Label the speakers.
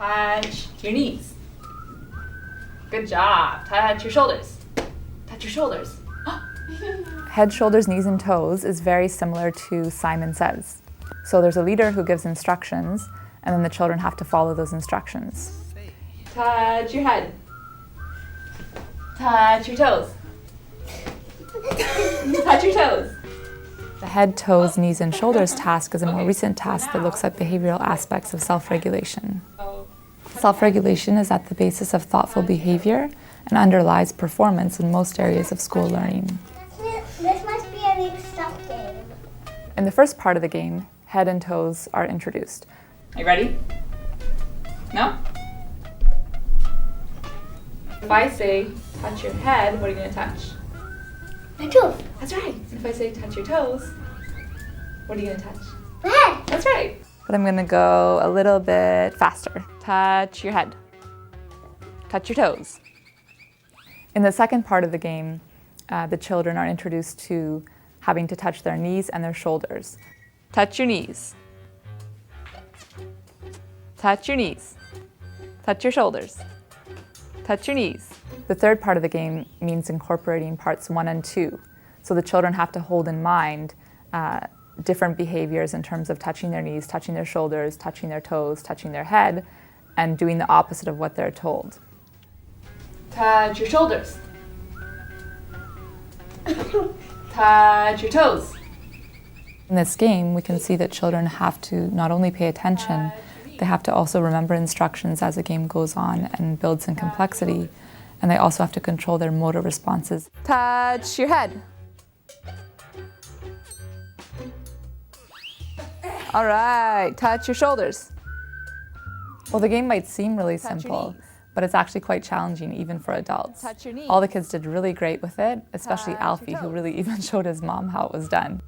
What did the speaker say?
Speaker 1: Touch your knees. Good job. Touch your shoulders. Touch your shoulders.
Speaker 2: Head, shoulders, knees, and toes is very similar to Simon Says. So there's a leader who gives instructions, and then the children have to follow those instructions.
Speaker 1: Touch your head. Touch your toes. Touch your toes.
Speaker 2: The head, toes, knees, and shoulders task is a more recent task that looks at behavioral aspects of self-regulation. Self-regulation is at the basis of thoughtful behavior and underlies performance in most areas of school learning.
Speaker 3: This must be a big stuff game.
Speaker 2: In the first part of the game, head and toes are introduced.
Speaker 1: Are you ready? No? If I say touch your head, what are you going to touch?
Speaker 3: My toes.
Speaker 1: That's right. And if I say touch your toes, what are you going to touch?
Speaker 3: My head.
Speaker 1: That's right.
Speaker 2: But I'm going to go a little bit faster. Touch your head. Touch your toes. In the second part of the game, the children are introduced to having to touch their knees and their shoulders. Touch your knees. Touch your knees. Touch your shoulders. Touch your knees. The third part of the game means incorporating parts 1 and 2. So the children have to hold in mind different behaviors in terms of touching their knees, touching their shoulders, touching their toes, touching their head, and doing the opposite of what they're told.
Speaker 1: Touch your shoulders. Touch your toes.
Speaker 2: In this game, we can see that children have to not only pay attention, they have to also remember instructions as the game goes on and builds in complexity, and they also have to control their motor responses. Touch your head. All right, touch your shoulders. Well, the game might seem really simple, but it's actually quite challenging even for adults.
Speaker 1: Touch your knees.
Speaker 2: All the kids did really great with it, especially
Speaker 1: Touch your
Speaker 2: Alfie, who
Speaker 1: toes.
Speaker 2: really even showed his mom how it was done.